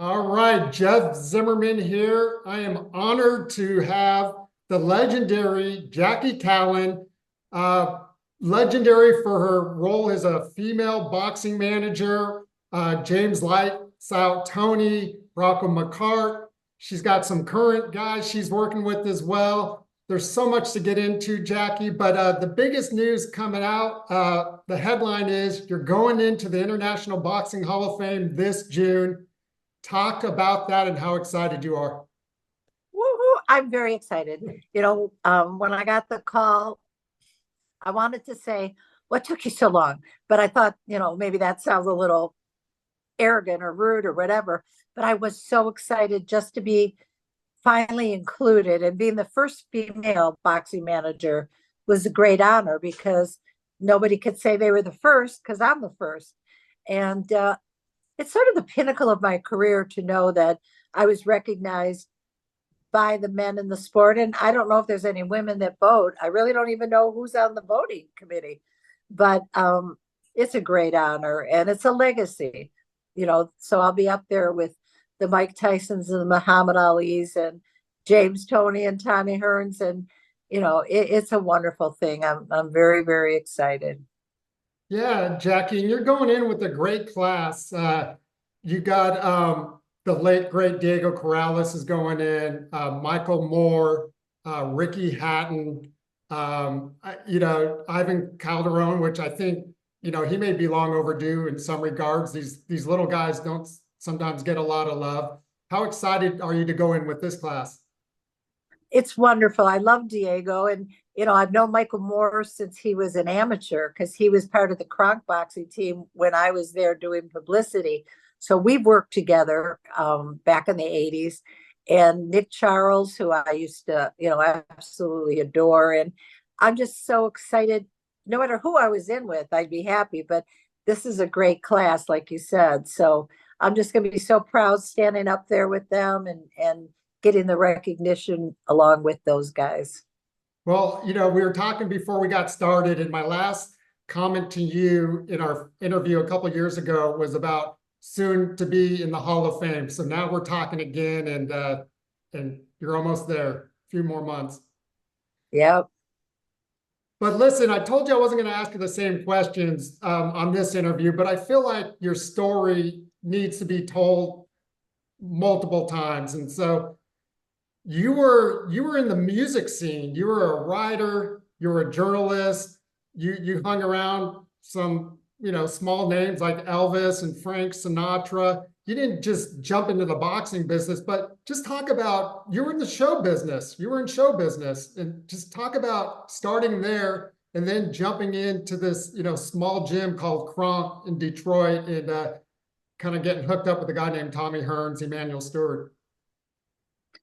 All right, Jeff Zimmerman here. I am honored to have the legendary Jackie Kallen, uh, legendary for her role as a female boxing manager. James Lights Out Toney, Rocco McCart. She's got some current guys she's working with as well. There's so much to get into, Jackie, but the biggest news coming out, the headline is you're going into the International Boxing Hall of Fame this June. Talk about that and how excited you are. Woohoo! I'm very excited. When I got the call, I wanted to say, what took you so long? But I thought, maybe that sounds a little arrogant or rude or whatever. But I was so excited just to be finally included, and being the first female boxing manager was a great honor because nobody could say they were the first because I'm the first. And it's sort of the pinnacle of my career to know that I was recognized by the men in the sport. And I don't know if there's any women that vote. I really don't even know who's on the voting committee, but it's a great honor and it's a legacy, so I'll be up there with the Mike Tysons and the Muhammad Alis and James Toney and Tommy Hearns. And, it's a wonderful thing. I'm very, very excited. Yeah, Jackie, and you're going in with a great class. You got the late great Diego Corrales is going in, Michael Moore, Ricky Hatton, Ivan Calderon, which I think he may be long overdue in some regards. These little guys don't sometimes get a lot of love. How excited are you to go in with this class? It's wonderful. I love Diego. And, I've known Michael Moore since he was an amateur because he was part of the Kronk boxing team when I was there doing publicity. So we've worked together back in the 80s. And Nick Charles, who I used to, absolutely adore. And I'm just so excited. No matter who I was in with, I'd be happy. But this is a great class, like you said. So I'm just going to be so proud standing up there with them and getting the recognition along with those guys. Well, we were talking before we got started, and my last comment to you in our interview a couple of years ago was about soon to be in the Hall of Fame. So now we're talking again, and you're almost there. A few more months. Yep. But listen, I told you I wasn't going to ask you the same questions on this interview, but I feel like your story needs to be told multiple times. And so you were in the music scene. You were a writer, you were a journalist, you hung around some, small names like Elvis and Frank Sinatra. You didn't just jump into the boxing business, but just talk about you were in the show business. You were in show business, and just talk about starting there and then jumping into this, small gym called Kronk in Detroit and kind of getting hooked up with a guy named Tommy Hearns, Emmanuel Stewart.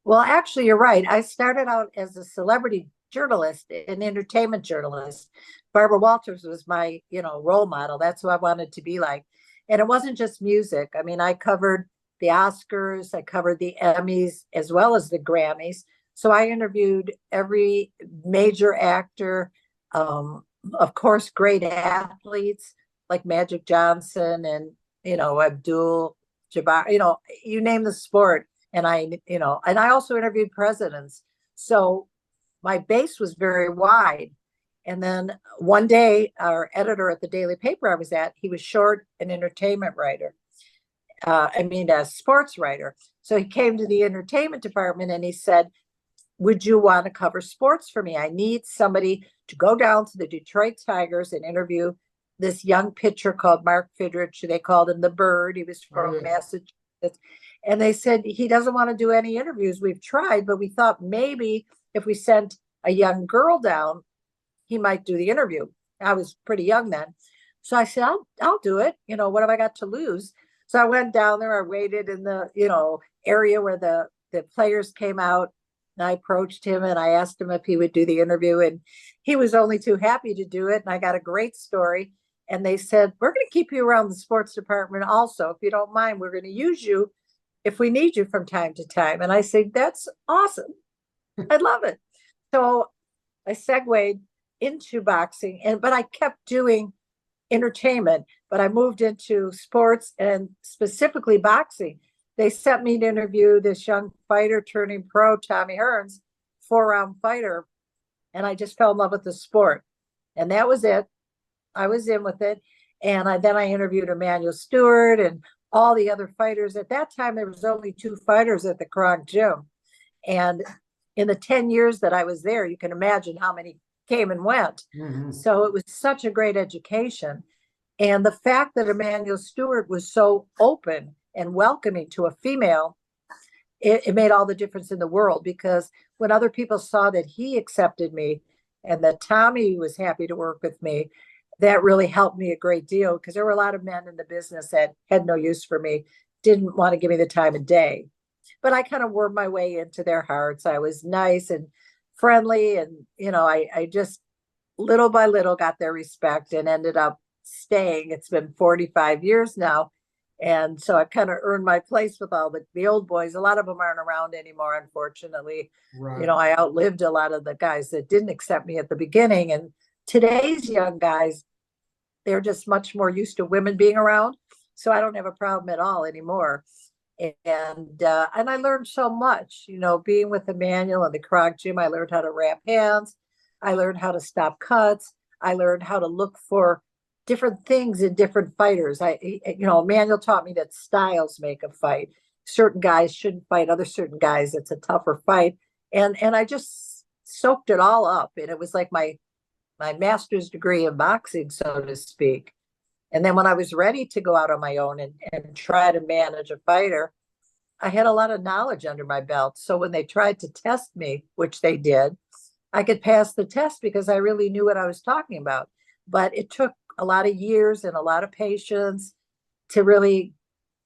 Well, actually, you're right. I started out as a celebrity journalist, an entertainment journalist. Barbara Walters was my, role model. That's who I wanted to be like. And it wasn't just music. I mean, I covered the Oscars, I covered the Emmys, as well as the Grammys. So I interviewed every major actor, of course, great athletes like Magic Johnson and, Abdul Jabbar, you name the sport. And I also interviewed presidents. So my base was very wide. And then one day, our editor at the daily paper I was at, he was short an entertainment writer. A sports writer. So he came to the entertainment department and he said, would you want to cover sports for me? I need somebody to go down to the Detroit Tigers and interview this young pitcher called Mark Fidrich. They called him the Bird. He was from Massachusetts. And they said he doesn't want to do any interviews. We've tried, but we thought maybe if we sent a young girl down, he might do the interview. I was pretty young then. So I said, I'll do it. What have I got to lose? So I went down there. I waited in the, area where the players came out. And I approached him and I asked him if he would do the interview. And he was only too happy to do it. And I got a great story. And they said, we're going to keep you around the sports department also. If you don't mind, we're going to use you if we need you from time to time. And I said, that's awesome. I love it. So I segued into boxing, but I kept doing entertainment, but I moved into sports and specifically boxing they sent me to interview this young fighter turning pro, Tommy Hearns, 4-round fighter. And I just fell in love with the sport. And that was it. I was in with it. And then I interviewed Emmanuel Stewart and all the other fighters. At that time, there was only 2 fighters at the Krog Gym. And in the 10 years that I was there, you can imagine how many came and went. Mhm. So it was such a great education. And the fact that Emmanuel Stewart was so open and welcoming to a female, it made all the difference in the world, because when other people saw that he accepted me and that Tommy was happy to work with me, that really helped me a great deal, because there were a lot of men in the business that had no use for me, didn't want to give me the time of day. But I kind of wormed my way into their hearts. I was nice and friendly, and I just little by little got their respect and ended up staying. It's been 45 years now. And so I kind of earned my place with all the old boys. A lot of them aren't around anymore, unfortunately. Right. I outlived a lot of the guys that didn't accept me at the beginning. And today's young guys, they're just much more used to women being around. So I don't have a problem at all anymore. And I learned so much, being with Emmanuel and the Krog Gym. I learned how to wrap hands. I learned how to stop cuts. I learned how to look for different things in different fighters. Emmanuel taught me that styles make a fight. Certain guys shouldn't fight other certain guys. It's a tougher fight. And I just soaked it all up. And it was like my master's degree in boxing, so to speak. And then when I was ready to go out on my own and try to manage a fighter, I had a lot of knowledge under my belt. So when they tried to test me, which they did, I could pass the test because I really knew what I was talking about. But it took a lot of years and a lot of patience to really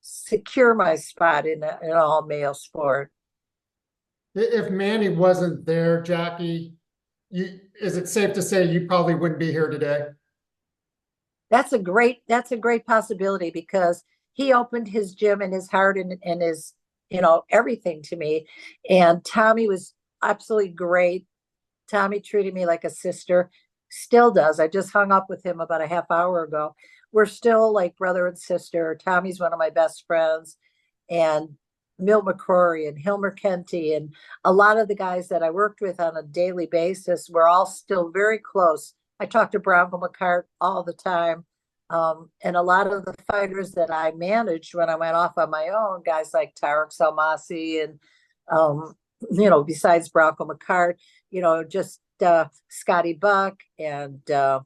secure my spot in an all male sport. If Manny wasn't there, Jackie, is it safe to say you probably wouldn't be here today? That's a great possibility, because he opened his gym and his heart and his, everything to me. And Tommy was absolutely great. Tommy treated me like a sister, still does. I just hung up with him about a half hour ago. We're still like brother and sister. Tommy's one of my best friends, and Milt McCrory and Hilmer Kenty and a lot of the guys that I worked with on a daily basis, we're all still very close. I talk to Bronco McCart all the time. And a lot of the fighters that I managed when I went off on my own, guys like Tarek Salmasi and, besides Bronco McCart, just Scotty Buck and, I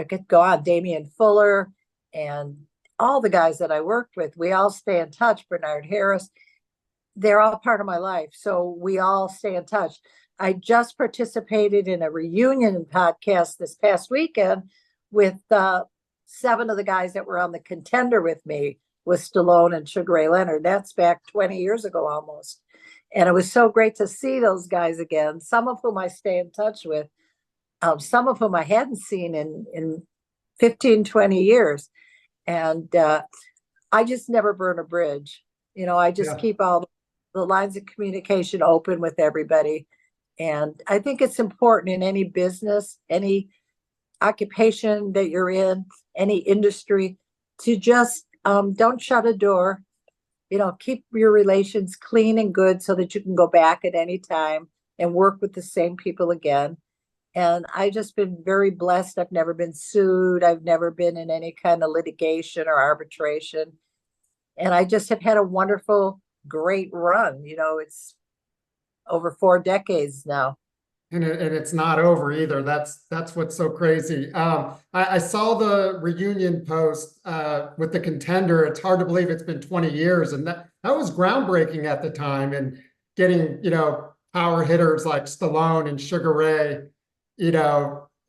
could go on, Damian Fuller and all the guys that I worked with. We all stay in touch. Bernard Harris, they're all part of my life. So we all stay in touch. I just participated in a reunion podcast this past weekend with 7 of the guys that were on the Contender with me, with Stallone and Sugar Ray Leonard. That's back 20 years ago almost. And it was so great to see those guys again, some of whom I stay in touch with, some of whom I hadn't seen in 15, 20 years. And I just never burn a bridge. I just Yeah. keep all the lines of communication open with everybody. And I think it's important in any business, any occupation that you're in, any industry, to just don't shut a door. Keep your relations clean and good so that you can go back at any time and work with the same people again. And I've just been very blessed. I've never been sued. I've never been in any kind of litigation or arbitration. And I just have had a wonderful, great run. It's over 4 decades now. And it's not over either. That's what's so crazy. I saw the reunion post with the Contender. It's hard to believe it's been 20 years, and that was groundbreaking at the time. And getting power hitters like Stallone and Sugar Ray,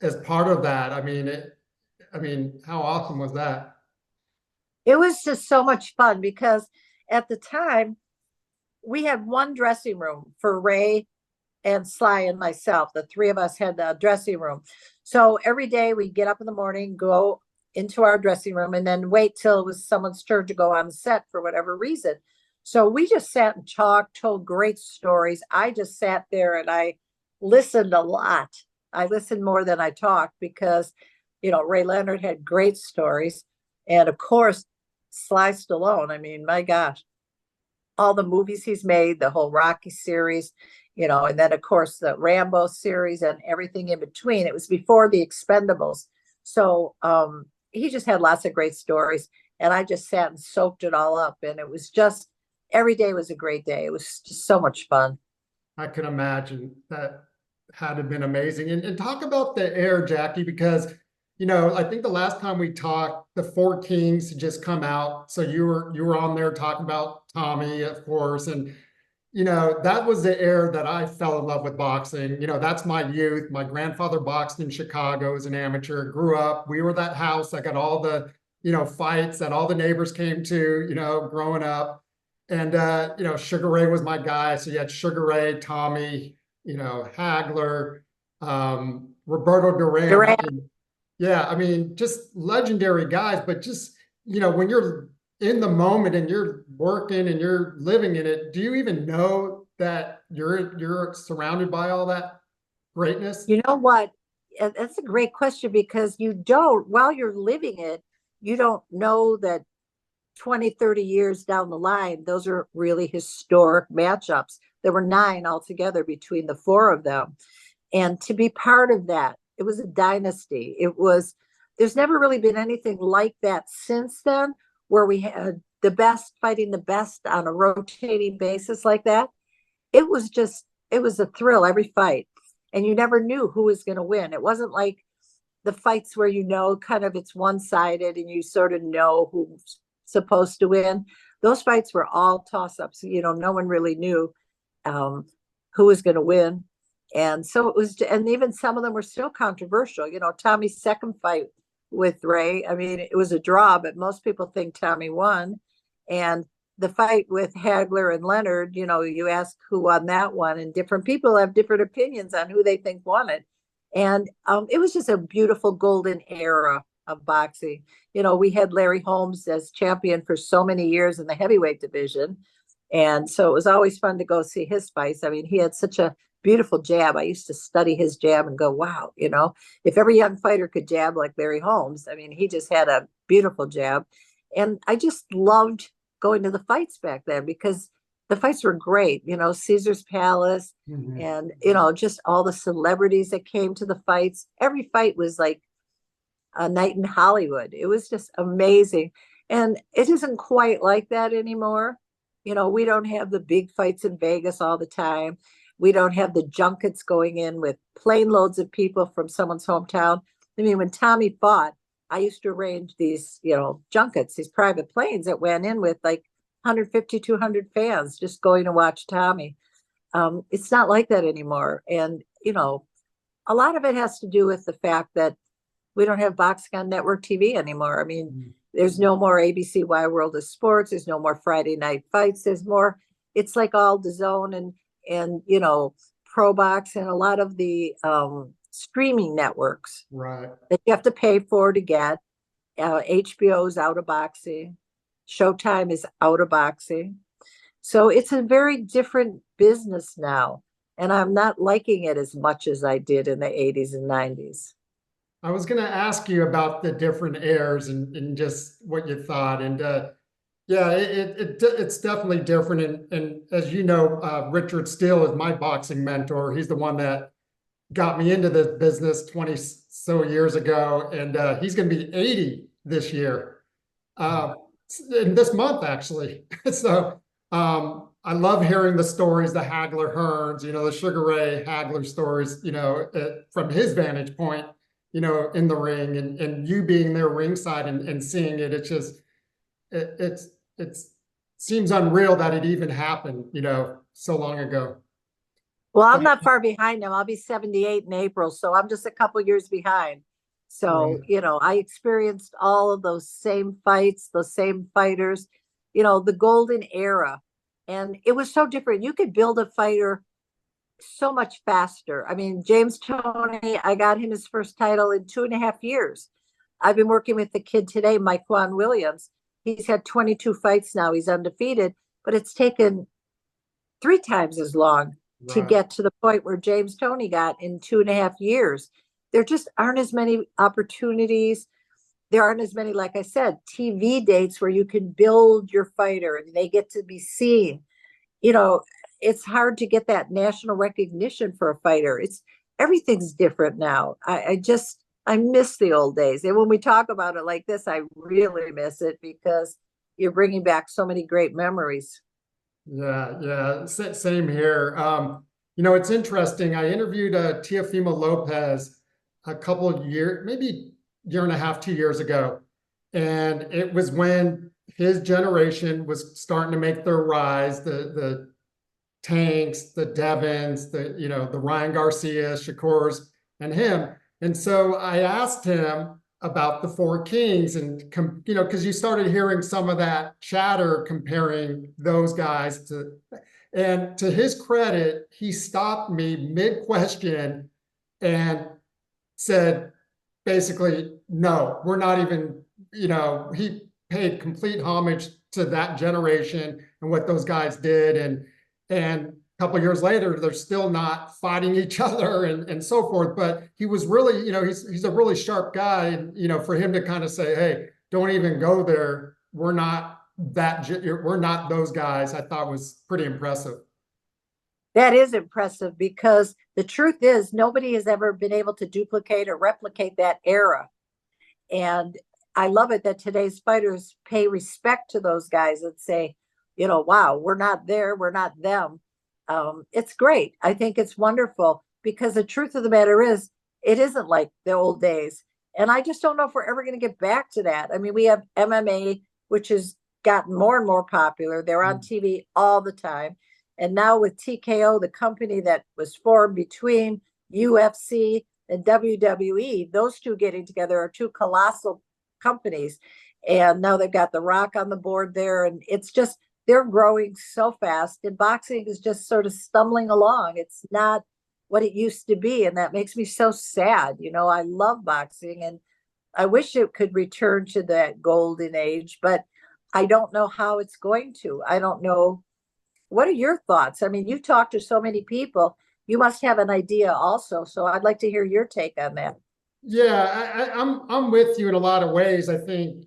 as part of that. I mean, how awesome was that? It was just so much fun, because at the time we had one dressing room for Ray and Sly and myself. The 3 of us had the dressing room. So every day we'd get up in the morning, go into our dressing room, and then wait till it was someone's turn to go on the set for whatever reason. So we just sat and talked, told great stories. I just sat there and I listened a lot. I listened more than I talked, because, Ray Leonard had great stories. And of course, Sly Stallone, I mean, my gosh, all the movies he's made, the whole Rocky series, and then of course the Rambo series and everything in between. It was before the Expendables. So he just had lots of great stories. And I just sat and soaked it all up. And it was just every day was a great day. It was just so much fun. I can imagine that had to have been amazing. And talk about the air, Jackie, because I think the last time we talked, the Four Kings had just come out. So you were on there talking about Tommy, of course, and that was the era that I fell in love with boxing. That's my youth. My grandfather boxed in Chicago as an amateur, grew up. We were that house that got all the, fights that all the neighbors came to, growing up. And, Sugar Ray was my guy. So you had Sugar Ray, Tommy, Hagler, Roberto Duran. Durant, Yeah, I mean, just legendary guys, but just, when you're in the moment and you're working and you're living in it, do you even know that you're surrounded by all that greatness? you know what? That's a great question because you don't, while you're living it, you don't know that 20, 30 years down the line, those are really historic matchups. There were 9 altogether between the 4 of them. And to be part of that, it was a dynasty. There's never really been anything like that since then, where we had the best fighting the best on a rotating basis like that. It was a thrill every fight. And you never knew who was going to win. It wasn't like the fights where kind of it's one-sided and you sort of know who's supposed to win. Those fights were all toss-ups. No one really knew who was going to win. And so it was, and even some of them were still controversial. Tommy's second fight with Ray, I mean, it was a draw, but most people think Tommy won. And the fight with Hagler and Leonard, you ask who won that one, and different people have different opinions on who they think won it. And it was just a beautiful golden era of boxing. We had Larry Holmes as champion for so many years in the heavyweight division. And so it was always fun to go see his fights. I mean, he had such a beautiful jab. I used to study his jab and go, wow, if every young fighter could jab like Larry Holmes, I mean, he just had a beautiful jab. And I just loved going to the fights back then because the fights were great, Caesar's Palace and, just all the celebrities that came to the fights. Every fight was like a night in Hollywood. It was just amazing. And it isn't quite like that anymore. We don't have the big fights in Vegas all the time. We don't have the junkets going in with plane loads of people from someone's hometown. I mean, when Tommy fought, I used to arrange these, junkets, these private planes that went in with like 150, 200 fans just going to watch Tommy. It's not like that anymore. And, a lot of it has to do with the fact that we don't have boxing on network TV anymore. I mean, there's no more ABC Wide World of Sports. There's no more Friday night fights. It's like all DAZN and Pro Box and a lot of the streaming networks Right. that you have to pay for to get. HBO's out of boxing. Showtime is out of boxing. So it's a very different business now. And I'm not liking it as much as I did in the 80s and 90s. I was going to ask you about the different airs and just what you thought. And yeah, it's definitely different. And as you know, Richard Steele is my boxing mentor. He's the one that got me into this business 20 so years ago. And he's going to be 80 this year, in this month, actually. So I love hearing the stories, the Hagler Hearns, the Sugar Ray Hagler stories, from his vantage point, in the ring and you being there ringside and seeing it. It's just, it seems unreal that it even happened, so long ago. Well, I'm not far behind him. I'll be 78 in April, so I'm just a couple years behind. So, I experienced all of those same fights, those same fighters, the golden era. And it was so different. You could build a fighter so much faster. I mean, James Toney, I got him his first title in 2.5 years. I've been working with the kid today, Mike Juan Williams. He's had 22 fights now. He's undefeated, but it's taken 3 times as long to get to the point where James Toney got in 2.5 years. There just aren't as many opportunities. there aren't as many, like I said, TV dates where you can build your fighter and they get to be seen. You know, it's hard to get that national recognition for a fighter. It's everything's different now. I miss the old days. And when we talk about it like this, I really miss it because you're bringing back so many great memories. Yeah, yeah, same here. It's interesting. I interviewed Teofimo Lopez a couple of years, maybe year and a half, 2 years ago. And it was when his generation was starting to make their rise, the Tanks, the Devons, the Ryan Garcia, Shakurs, and him. And so I asked him about the Four Kings, and because you started hearing some of that chatter comparing those guys to, and to his credit, he stopped me mid-question and said, basically, no, we're not even, he paid complete homage to that generation and what those guys did. And a couple of years later, they're still not fighting each other and so forth. But he was really, he's a really sharp guy. And, for him to kind of say, hey, don't even go there. We're not those guys, I thought was pretty impressive. That is impressive because the truth is nobody has ever been able to duplicate or replicate that era. And I love it that today's fighters pay respect to those guys and say, wow, we're not there, we're not them. It's great. I think it's wonderful because the truth of the matter is it isn't like the old days. And I just don't know if we're ever going to get back to that. I mean, we have MMA, which has gotten more and more popular. They're on TV all the time. And now with TKO, the company that was formed between UFC and WWE, those two getting together are two colossal companies. And now they've got The Rock on the board there. And it's just, they're growing so fast. And boxing is just sort of stumbling along. It's not what it used to be. And that makes me so sad. I love boxing and I wish it could return to that golden age, but I don't know how it's going to. I don't know. What are your thoughts? I mean, you talk to so many people. You must have an idea also. So I'd like to hear your take on that. Yeah, I'm with you in a lot of ways. I think,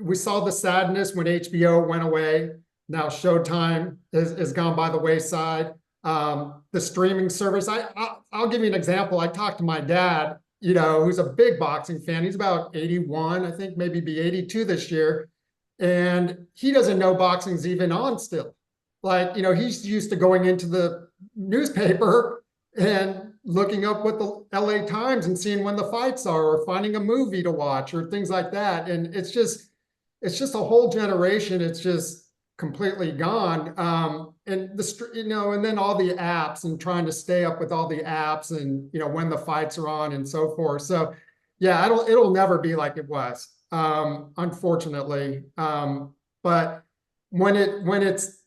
we saw the sadness when HBO went away. Now Showtime has gone by the wayside. The streaming service. I'll give you an example. I talked to my dad, who's a big boxing fan. He's about 81, I think, maybe be 82 this year. And he doesn't know boxing's even on still. Like, he's used to going into the newspaper and looking up what the LA Times and seeing when the fights are, or finding a movie to watch or things like that. And it's just a whole generation. It's just completely gone. And and then all the apps and trying to stay up with all the apps and, when the fights are on and so forth. So yeah, it'll never be like it was, unfortunately. But when it's,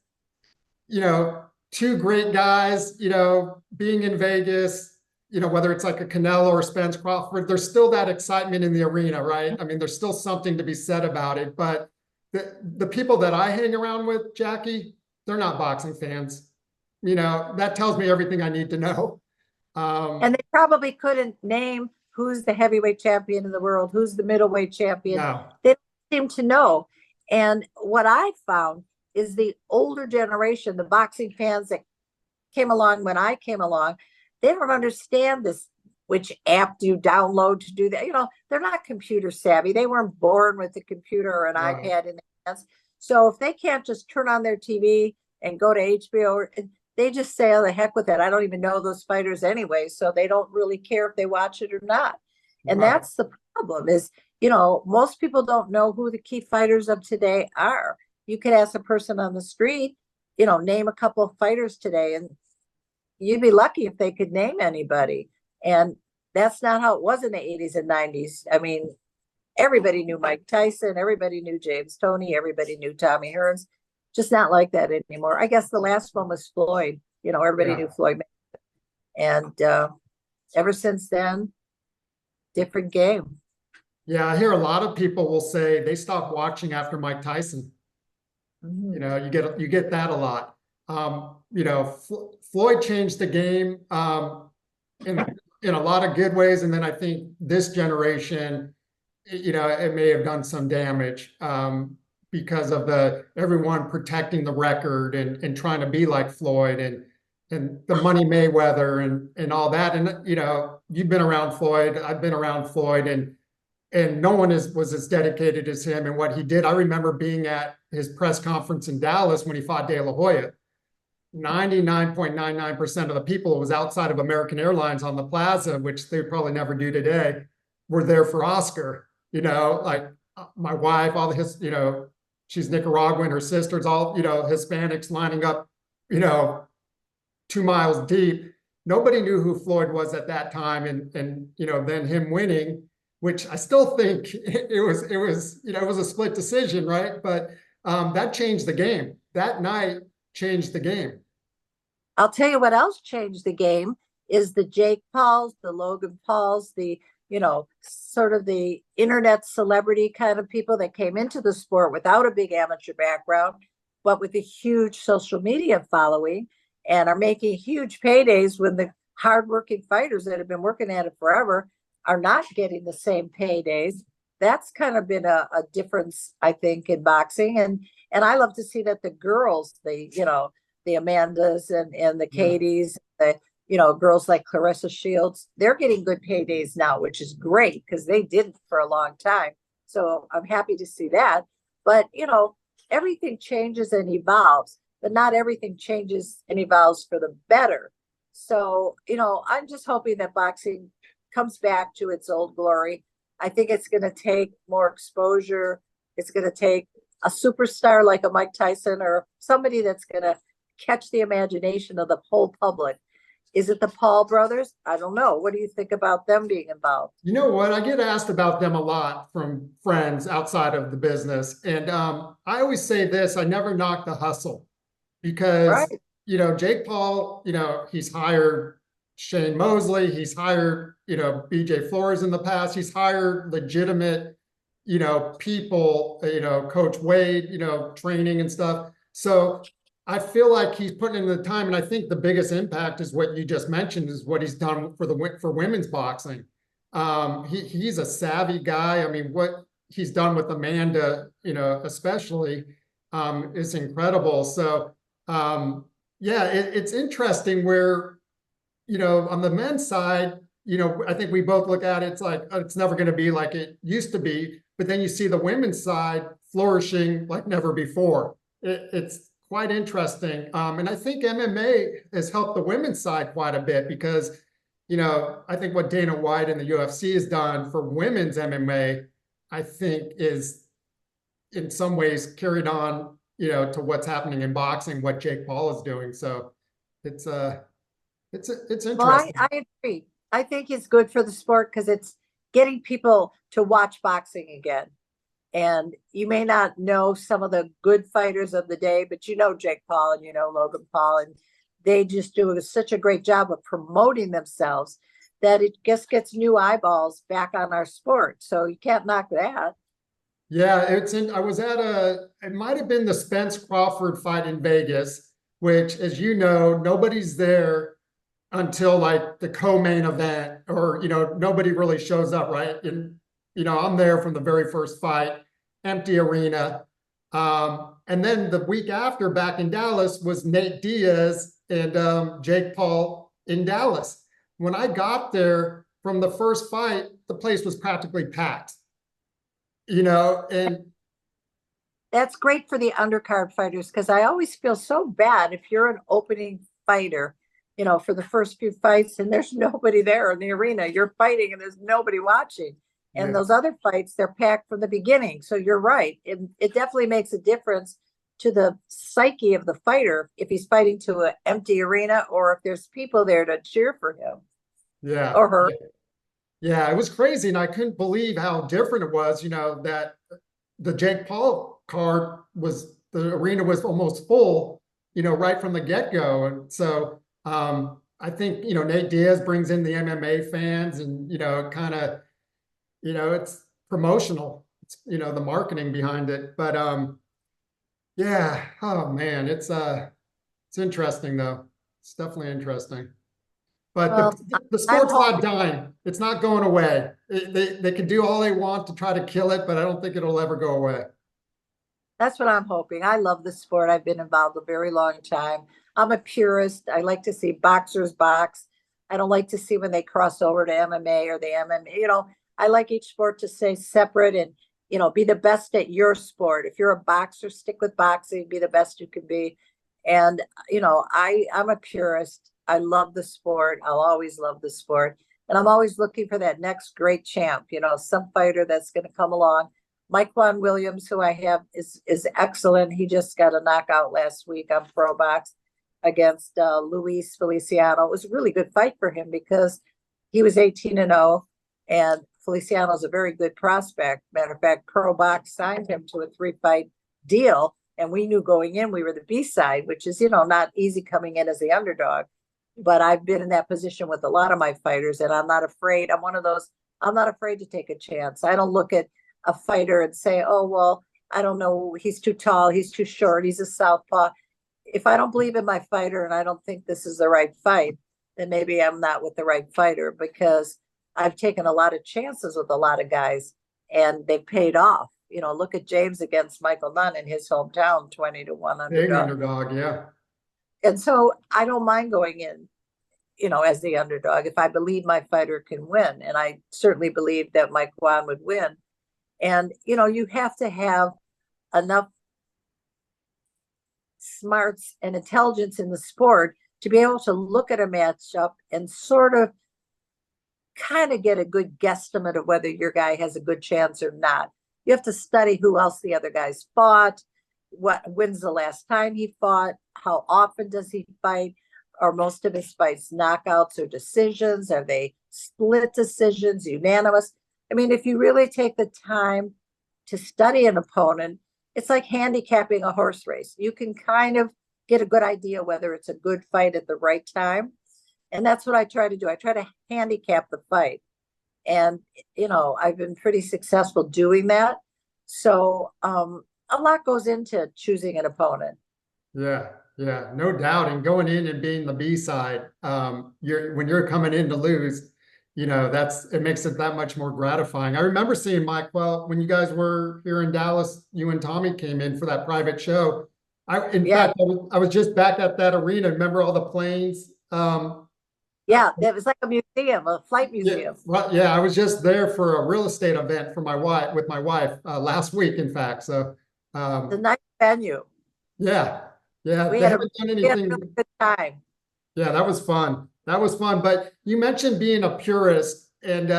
two great guys, being in Vegas, whether it's like a Canelo or Spence Crawford, there's still that excitement in the arena, right? I mean, there's still something to be said about it. But the people that I hang around with, Jackie, they're not boxing fans. That tells me everything I need to know. And they probably couldn't name who's the heavyweight champion in the world, who's the middleweight champion. No. They don't seem to know. And what I found is the older generation, the boxing fans that came along when I came along, they don't understand this, which app do you download to do that. They're not computer savvy. They weren't born with a computer or an iPad in their hands. So if they can't just turn on their TV and go to HBO, they just say, oh, the heck with it. I don't even know those fighters anyway. So they don't really care if they watch it or not. And that's the problem is, most people don't know who the key fighters of today are. You could ask a person on the street, name a couple of fighters today, and you'd be lucky if they could name anybody. And that's not how it was in the 80s and 90s. I mean, everybody knew Mike Tyson, everybody knew James Toney, everybody knew Tommy Hearns. Just not like that anymore. I guess the last one was Floyd. Everybody knew Floyd. And ever since then, different game. Yeah, I hear a lot of people will say they stopped watching after Mike Tyson. You get that a lot. Floyd changed the game in a lot of good ways, and then I think this generation it may have done some damage, because of everyone protecting the record and trying to be like Floyd and the Money Mayweather and all that. And, you've been around Floyd, I've been around Floyd, and no one was as dedicated as him and what he did. I remember being at his press conference in Dallas when he fought De La Hoya. 99.99% of the people, it was outside of American Airlines on the plaza, which they probably never do today, were there for Oscar. Like my wife, all his, she's Nicaraguan, her sisters, all, Hispanics lining up, 2 miles deep. Nobody knew who Floyd was at that time. And then him winning, which I still think it was, it was a split decision, right? But that changed the game. That night changed the game. I'll tell you what else changed the game is the Jake Pauls, the Logan Pauls, the, sort of the internet celebrity kind of people that came into the sport without a big amateur background, but with a huge social media following and are making huge paydays when the hardworking fighters that have been working at it forever are not getting the same paydays. That's kind of been a difference, I think, in boxing. And I love to see that the girls, the Amandas and the Katies, the girls like Clarissa Shields, they're getting good paydays now, which is great because they didn't for a long time. So I'm happy to see that. But everything changes and evolves, but not everything changes and evolves for the better. So I'm just hoping that boxing comes back to its old glory. I think it's going to take more exposure. It's going to take a superstar like a Mike Tyson or somebody that's going to catch the imagination of the whole public. Is it the Paul brothers? I don't know. What do you think about them being involved? You know what? I get asked about them a lot from friends outside of the business. And I always say this, I never knock the hustle because, Right. Jake Paul, he's hired Shane Mosley, he's hired, BJ Flores in the past, he's hired legitimate, people, Coach Wade, training and stuff. So I feel like he's putting in the time, and I think the biggest impact is what you just mentioned, is what he's done for women's boxing. He's a savvy guy. I mean, what he's done with Amanda, especially, is incredible. So, yeah, it's interesting where, on the men's side, I think we both look at it, it's like, it's never going to be like it used to be. But then you see the women's side flourishing like never before. It's quite interesting. And I think MMA has helped the women's side quite a bit because, I think what Dana White and the UFC has done for women's MMA, I think is in some ways carried on, to what's happening in boxing, what Jake Paul is doing. So it's interesting. Well, I agree. I think it's good for the sport because it's getting people to watch boxing again. And you may not know some of the good fighters of the day, but Jake Paul and Logan Paul, and they just do such a great job of promoting themselves that it just gets new eyeballs back on our sport. So you can't knock that. Yeah, I was at it might have been the Spence Crawford fight in Vegas, which, as you know, nobody's there until like the co-main event, or nobody really shows up, right? And I'm there from the very first fight, empty arena. And then the week after, back in Dallas, was Nate Diaz and Jake Paul in Dallas. When I got there from the first fight, the place was practically packed. And That's great for the undercard fighters because I always feel so bad if you're an opening fighter, for the first few fights and there's nobody there in the arena. You're fighting and there's nobody watching. And those other fights, they're packed from the beginning. So you're right. It definitely makes a difference to the psyche of the fighter if he's fighting to an empty arena or if there's people there to cheer for him. Yeah. Or her. Yeah, it was crazy. And I couldn't believe how different it was, that the Jake Paul card the arena was almost full, right from the get-go. And so I think, Nate Diaz brings in the MMA fans and, kind of, it's promotional. It's, the marketing behind it. But yeah, oh man, it's interesting though. It's definitely interesting. But Well, the I'm sport's not hoping. dying. It's not going away. They can do all they want to try to kill it, but I don't think it'll ever go away. That's what I'm hoping. I love the sport. I've been involved a very long time. I'm a purist. I like to see boxers box. I don't like to see when they cross over to MMA or the MMA. I like each sport to stay separate and, be the best at your sport. If you're a boxer, stick with boxing, be the best you can be. And, I'm a purist. I love the sport. I'll always love the sport. And I'm always looking for that next great champ, some fighter that's going to come along. Mike Juan Williams, who I have, is excellent. He just got a knockout last week on Pro Box against Luis Feliciano. It was a really good fight for him because he was 18-0, and Feliciano's a very good prospect. Matter of fact, Pro Box signed him to a 3-fight deal, and we knew going in we were the B side, which is not easy coming in as the underdog. But I've been in that position with a lot of my fighters, and I'm not afraid. I'm one of those. I'm not afraid to take a chance. I don't look at a fighter and say, oh, well, I don't know, he's too tall, he's too short, he's a southpaw. If I don't believe in my fighter and I don't think this is the right fight, then maybe I'm not with the right fighter, because I've taken a lot of chances with a lot of guys and they've paid off. Look at James against Michael Nunn in his hometown, 20-1 Big underdog. underdog, yeah. And so I don't mind going in, as the underdog if I believe my fighter can win. And I certainly believe that Mike Juan would win. And, you have to have enough smarts and intelligence in the sport to be able to look at a matchup and sort of kind of get a good guesstimate of whether your guy has a good chance or not. You have to study who else the other guys fought, when's the last time he fought, how often does he fight, are most of his fights knockouts or decisions, are they split decisions, unanimous? I mean, if you really take the time to study an opponent, it's like handicapping a horse race. You can kind of get a good idea whether it's a good fight at the right time. And that's what I try to do. I try to handicap the fight. And, I've been pretty successful doing that. So a lot goes into choosing an opponent. Yeah, yeah, no doubt. And going in and being the B side, when you're coming in to lose, it makes it that much more gratifying. I remember seeing Mike, well, when you guys were here in Dallas, you and Tommy came in for that private show. In Yeah. fact, I was just back at that arena. Remember all the planes? Yeah, it was like a museum, a flight Yeah, museum. well, yeah, I was just there for a real estate event for my wife, with my wife, last week, in fact. So, The nice venue. yeah, yeah, We they had a haven't done we had a anything. really good time. Yeah, that was fun. That was fun. But you mentioned being a purist, and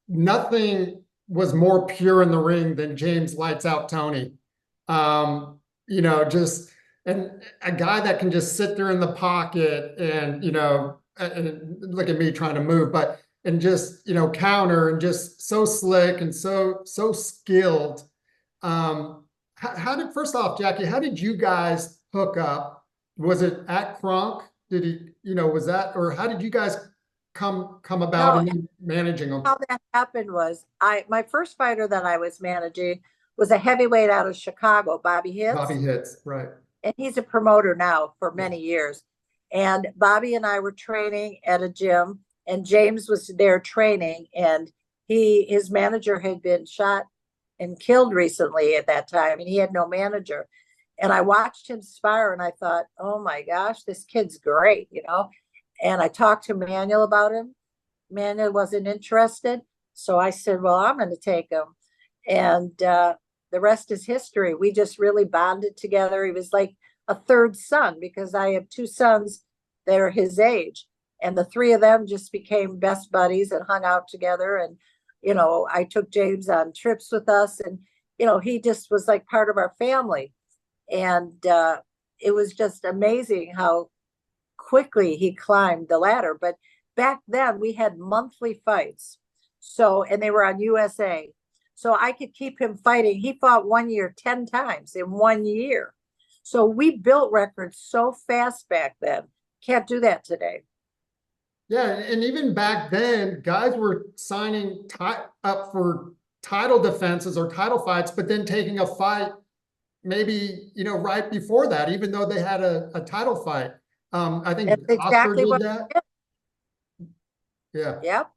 nothing was more pure in the ring than James Lights Out Toney. Just and a guy that can just sit there in the pocket and and look at me trying to move, but and just counter, and just so slick and so skilled. How did, first off, Jackie, how did you guys hook up? Was it at Kronk? Did he, was that, or how did you guys come about No, in managing them? how that happened was my first fighter that I was managing was a heavyweight out of Chicago, Bobby Bobby Hits. Hits, right? And he's a promoter now for Yeah. many years. And Bobby and I were training at a gym, and James was there training, and his manager had been shot and killed recently at that time, and he had no manager. And I watched him spar, and I thought, oh my gosh, this kid's great, And I talked to Manuel about him. Manuel wasn't interested. So I said, well, I'm going to take him. And the rest is history. We just really bonded together. He was like a third son, because I have two sons that are his age. And the three of them just became best buddies and hung out together. And, I took James on trips with us. And, he just was like part of our family. And it was just amazing how quickly he climbed the ladder. But back then we had monthly fights. So, and they were on USA. So I could keep him fighting. He fought 1 year 10 times in 1 year. So we built records so fast back then. Can't do that today. Yeah, and even back then, guys were signing up for title defenses or title fights, but then taking a fight maybe right before that, even though they had a title fight. I think That's Oscar exactly did what that. Yeah. Yep.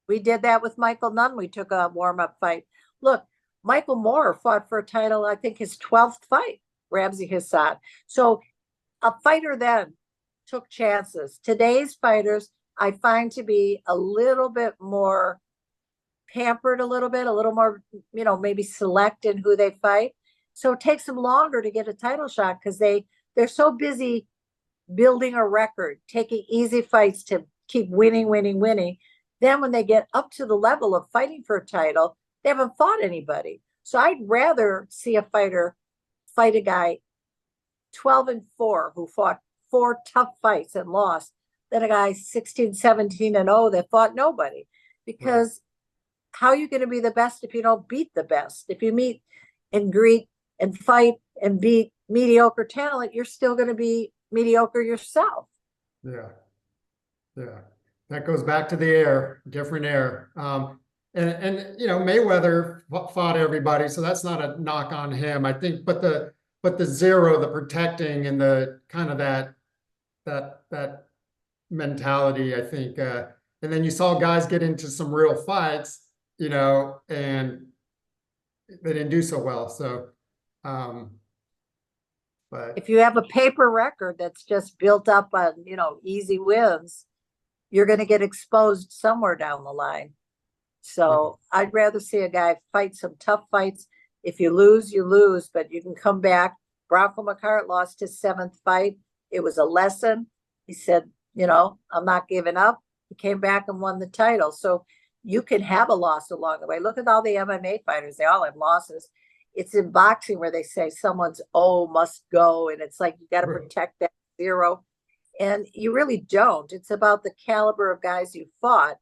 We did that with Michael Nunn. We took a warm-up fight. Look, Michael Moore fought for a title, I think his 12th fight, Ramsey Hassan. So a fighter then took chances. Today's fighters, I find to be a little bit more pampered, a little more, maybe select in who they fight. So it takes them longer to get a title shot because they're so busy building a record, taking easy fights to keep winning, winning, winning. Then when they get up to the level of fighting for a title, they haven't fought anybody. So I'd rather see a fighter fight a guy 12-4 who fought 4 tough fights and lost than a guy 16, 17-0 that fought nobody. Because how are you going to be the best if you don't beat the best? If you meet and greet and fight and beat mediocre talent, you're still going to be mediocre yourself. Yeah. Yeah. That goes back to the air, different air. And Mayweather fought everybody, so that's not a knock on him. I think, but the zero, the protecting and the kind of that mentality, I think, and then you saw guys get into some real fights, and they didn't do so well. So, but if you have a paper record that's just built up on, easy wins, you're going to get exposed somewhere down the line. So I'd rather see a guy fight some tough fights. If you lose, you lose, but you can come back. Bronco McCart lost his 7th fight. It was a lesson. He said, I'm not giving up. He came back and won the title. So you can have a loss along the way. Look at all the MMA fighters. They all have losses. It's in boxing where they say someone's must go. And it's like, you got to protect that 0. And you really don't. It's about the caliber of guys you fought.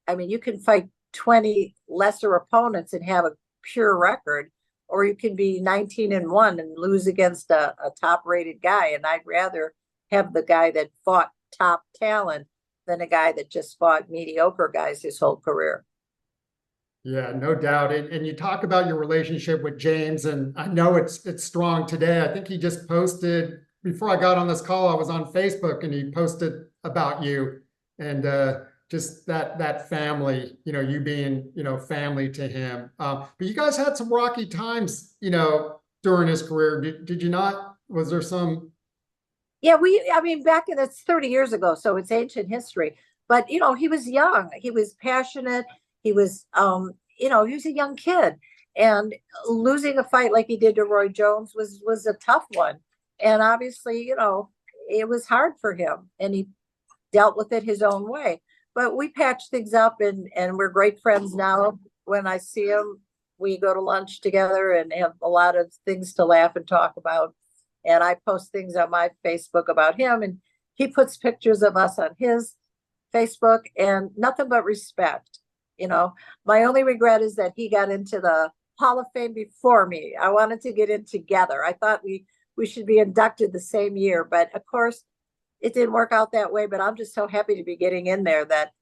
I mean, you can fight 20 lesser opponents and have a pure record, or you can be 19-1 and lose against a top-rated guy. And I'd rather have the guy that fought top talent than a guy that just fought mediocre guys his whole career. Yeah, no doubt. And you talk about your relationship with James, and I know it's strong today. I think he just posted, before I got on this call, I was on Facebook and he posted about you and just that family, you being, family to him. But you guys had some rocky times, during his career. Did you not? Was there some? Yeah, back in, it's 30 years ago, so it's ancient history. But, he was young. He was passionate. He was, he was a young kid. And losing a fight like he did to Roy Jones was a tough one. And obviously, it was hard for him. And he dealt with it his own way. But we patched things up and we're great friends now. When I see him, we go to lunch together and have a lot of things to laugh and talk about. And I post things on my Facebook about him, and he puts pictures of us on his Facebook, and nothing but respect. My only regret is that he got into the Hall of Fame before me. I wanted to get in together. I thought we should be inducted the same year, but of course it didn't work out that way. But I'm just so happy to be getting in there that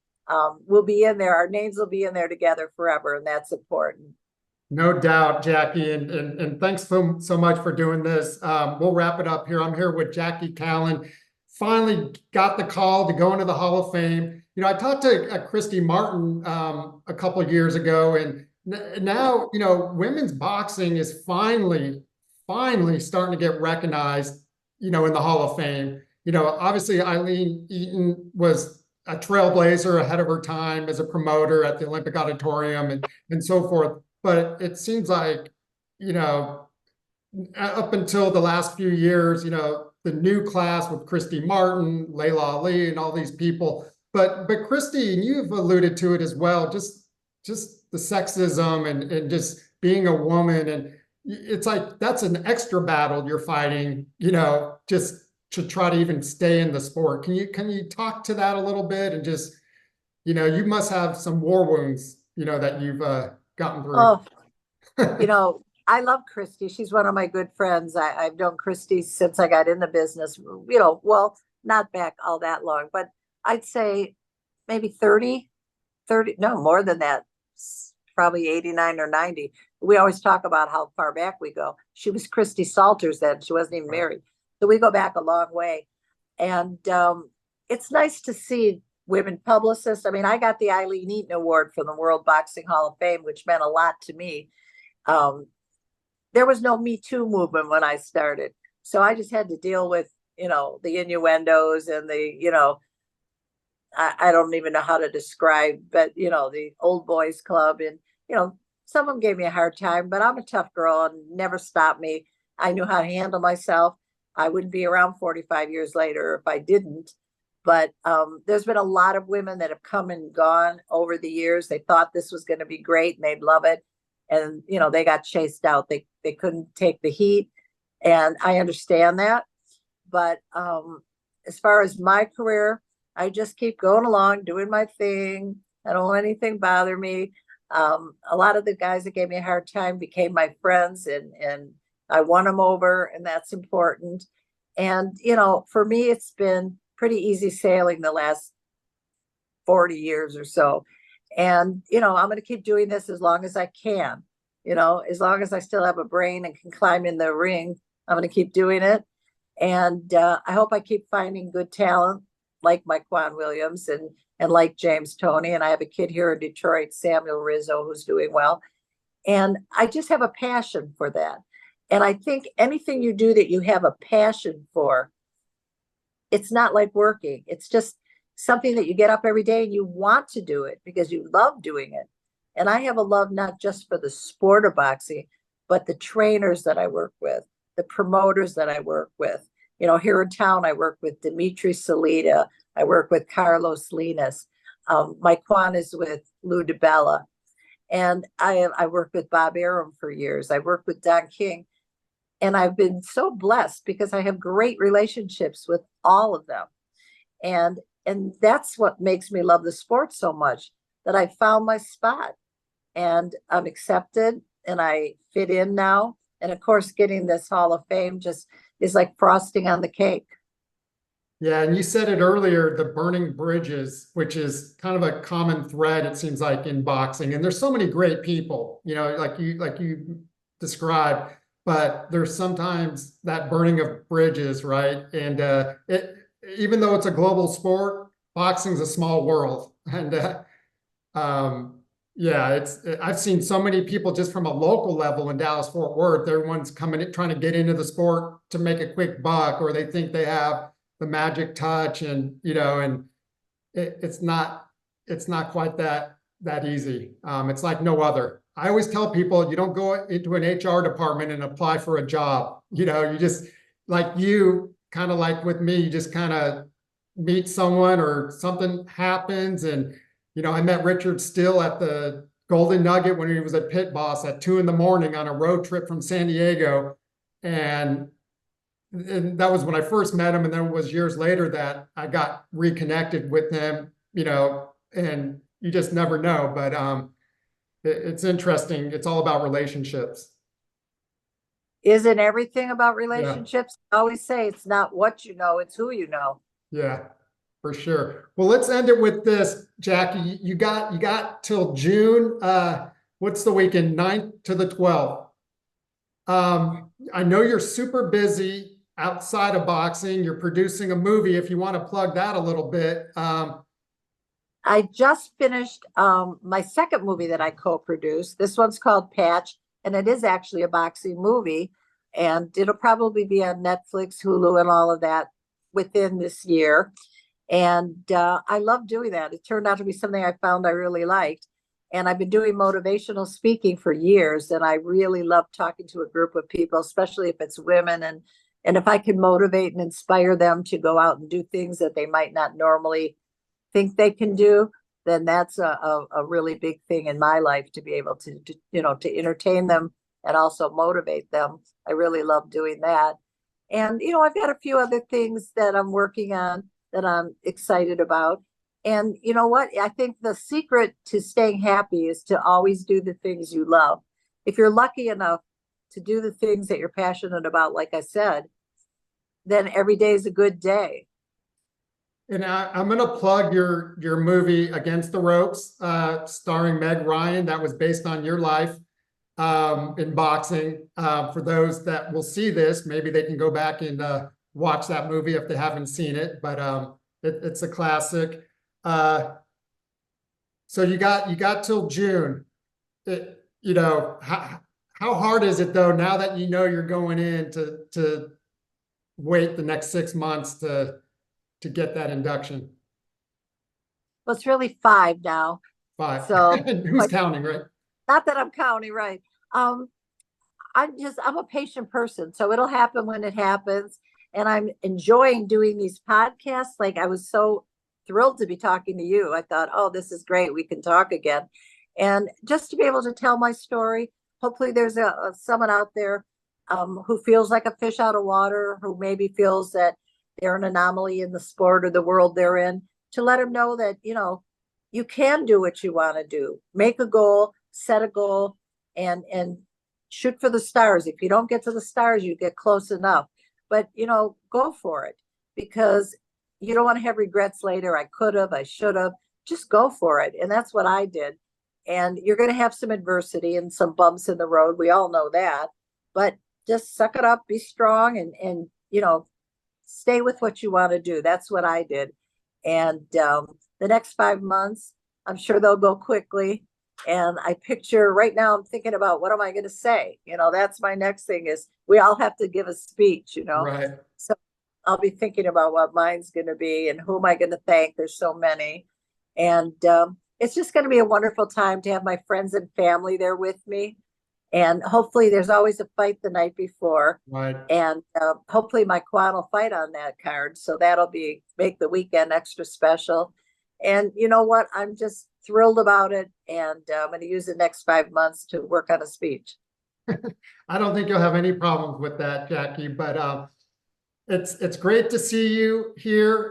we'll be in there. Our names will be in there together forever, and that's important. No doubt, Jackie, and thanks so much for doing this. We'll wrap it up here. I'm here with Jackie Kallen. Finally got the call to go into the Hall of Fame. I talked to Christy Martin a couple of years ago, and now, women's boxing is finally starting to get recognized, in the Hall of Fame. Obviously Eileen Eaton was a trailblazer ahead of her time as a promoter at the Olympic Auditorium and so forth. But it seems like, up until the last few years, the new class with Christy Martin, Layla Ali, and all these people. But Christy, and you've alluded to it as well, just the sexism and just being a woman. And it's like, that's an extra battle you're fighting, just to try to even stay in the sport. Can you talk to that a little bit? And just, you must have some war wounds, that you've gotten through. Oh, I love Christy. She's one of my good friends. I've known Christy since I got in the business, well, not back all that long, but I'd say maybe 30, no, more than that, probably 89 or 90. We always talk about how far back we go. She was Christy Salters then. She wasn't even married. So we go back a long way. And it's nice to see women publicists. I mean, I got the Eileen Eaton Award from the World Boxing Hall of Fame, which meant a lot to me. Um, there was no Me Too movement when I started. So I just had to deal with, the innuendos and I don't even know how to describe, but the old boys club, and some of them gave me a hard time, but I'm a tough girl and never stopped me. I knew how to handle myself. I wouldn't be around 45 years later if I didn't. But there's been a lot of women that have come and gone over the years. They thought this was going to be great and they'd love it. And, they got chased out. They couldn't take the heat. And I understand that. But as far as my career, I just keep going along, doing my thing. I don't let anything bother me. A lot of the guys that gave me a hard time became my friends, and I won them over, and that's important. And, for me, it's been pretty easy sailing the last 40 years or so. And, I'm going to keep doing this as long as I can. As long as I still have a brain and can climb in the ring, I'm going to keep doing it. And I hope I keep finding good talent like Mike Quan Williams and like James Toney. And I have a kid here in Detroit, Samuel Rizzo, who's doing well. And I just have a passion for that. And I think anything you do that you have a passion for, it's not like working. It's just something that you get up every day and you want to do it because you love doing it. And I have a love not just for the sport of boxing, but the trainers that I work with, the promoters that I work with. Here in town, I work with Dimitri Salita. I work with Carlos Linas. Mike Quan is with Lou DiBella. And I worked with Bob Arum for years. I worked with Don King. And I've been so blessed because I have great relationships with all of them. And that's what makes me love the sport so much, that I found my spot and I'm accepted and I fit in now. And of course, getting this Hall of Fame just is like frosting on the cake. Yeah, and you said it earlier, the burning bridges, which is kind of a common thread, it seems like, in boxing. And there's so many great people, like you described, but there's sometimes that burning of bridges, right? And even though it's a global sport, boxing's a small world. And yeah, I've seen so many people just from a local level in Dallas Fort Worth. Everyone's coming in, trying to get into the sport to make a quick buck, or they think they have the magic touch, and and it's not quite that easy. It's like no other. I always tell people, you don't go into an HR department and apply for a job. You just, like, you kind of like with me, you just kind of meet someone or something happens. And I met Richard Still at the Golden Nugget when he was a pit boss at 2 a.m. on a road trip from San Diego. And that was when I first met him. And then it was years later that I got reconnected with him, and you just never know. But it's interesting. It's all about relationships. Isn't everything about Yeah, relationships? I always say it's not what you know, it's who you know. yeah, for sure. Well, let's end it with this, Jackie. You got till June. What's the weekend? 9th to the 12th. I know you're super busy outside of boxing. You're producing a movie. If you want to plug that a little bit. I just finished my second movie that I co-produced. This one's called Patch, and it is actually a boxing movie. And it'll probably be on Netflix, Hulu, and all of that within this year. And I love doing that. It turned out to be something I found I really liked. And I've been doing motivational speaking for years, and I really love talking to a group of people, especially if it's women, and if I can motivate and inspire them to go out and do things that they might not normally think they can do, then that's a really big thing in my life, to be able to to entertain them and also motivate them. I really love doing that. And I've got a few other things that I'm working on that I'm excited about. And you know what? I think the secret to staying happy is to always do the things you love. If you're lucky enough to do the things that you're passionate about, like I said, then every day is a good day. And I'm going to plug your movie Against the Ropes, starring Meg Ryan. That was based on your life in boxing. For those that will see this, maybe they can go back and watch that movie if they haven't seen it. But it's a classic. So you got till June. How hard is it though, now that you know you're going in to wait the next 6 months to get that induction? Well, it's really 5 now. Five. So, Who's but counting, right? not that I'm counting, right? Um, I'm a patient person, so it'll happen when it happens. And I'm enjoying doing these podcasts. Like I was so thrilled to be talking to you. I thought, oh, this is great. We can talk again. And just to be able to tell my story, hopefully there's someone out there who feels like a fish out of water, who maybe feels that they're an anomaly in the sport or the world they're in, to let them know that, you can do what you want to do. Make a goal, set a goal, and shoot for the stars. If you don't get to the stars, you get close enough. But go for it, because you don't want to have regrets later. I could have, I should have. Just go for it. And that's what I did. And you're going to have some adversity and some bumps in the road. We all know that. But just suck it up, be strong, and stay with what you want to do. That's what I did. And the next 5 months, I'm sure they'll go quickly. And I picture right now, I'm thinking about, what am I going to say? That's my next thing, is we all have to give a speech. Right. So I'll be thinking about what mine's going to be and who am I going to thank. There's so many. And it's just going to be a wonderful time to have my friends and family there with me. And hopefully there's always a fight the night before. Right. And hopefully my Kwan will fight on that card. So that'll make the weekend extra special. And you know what? I'm just thrilled about it. And I'm going to use the next 5 months to work on a speech. I don't think you'll have any problems with that, Jackie, but it's great to see you here.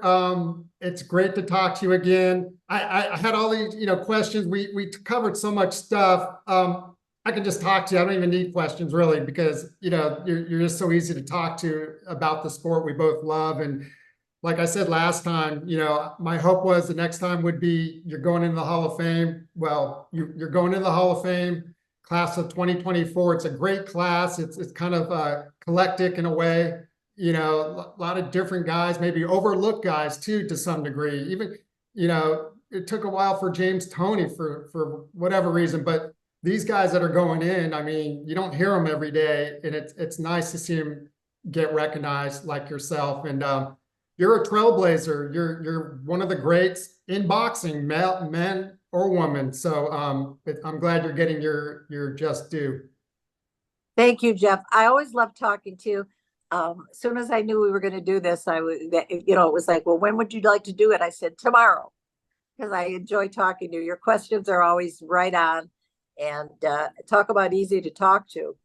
It's great to talk to you again. I had all these, questions. We covered so much stuff. I can just talk to you. I don't even need questions really, because you're just so easy to talk to about the sport we both love. And like I said last time, my hope was the next time would be you're going into the Hall of Fame. Well, you're going into the Hall of Fame, class of 2024. It's a great class. It's kind of eclectic in a way. A lot of different guys, maybe overlooked guys too, to some degree. Even, it took a while for James Toney for whatever reason, but these guys that are going in, I mean, you don't hear them every day, and it's nice to see them get recognized like yourself. And you're a trailblazer. You're one of the greats in boxing, men or women. So I'm glad you're getting your just due. Thank you, Jeff. I always love talking to you. As soon as I knew we were going to do this, it was like, well, when would you like to do it? I said tomorrow, because I enjoy talking to you. Your questions are always right on, and talk about easy to talk to.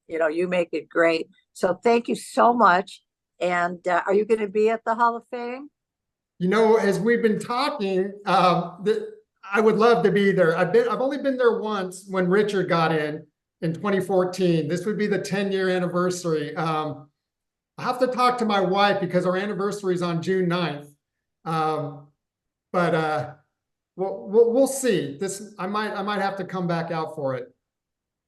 You make it great. So thank you so much. And are you going to be at the Hall of Fame? As we've been talking, I would love to be there. I've only been there once when Richard got in 2014. This would be the 10-year anniversary. I have to talk to my wife because our anniversary is on June 9th. But we'll see. I might have to come back out for it.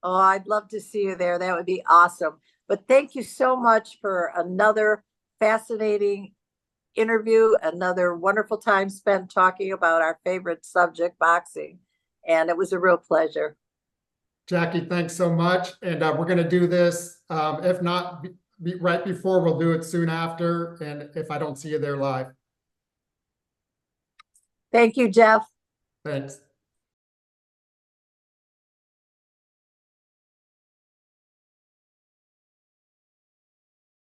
Oh, I'd love to see you there. That would be awesome. But thank you so much for another fascinating interview, another wonderful time spent talking about our favorite subject, boxing. And it was a real pleasure. Jackie, thanks so much. And we're going to do this. If not right before, we'll do it soon after. And if I don't see you there live. Thank you, Jeff. Thanks.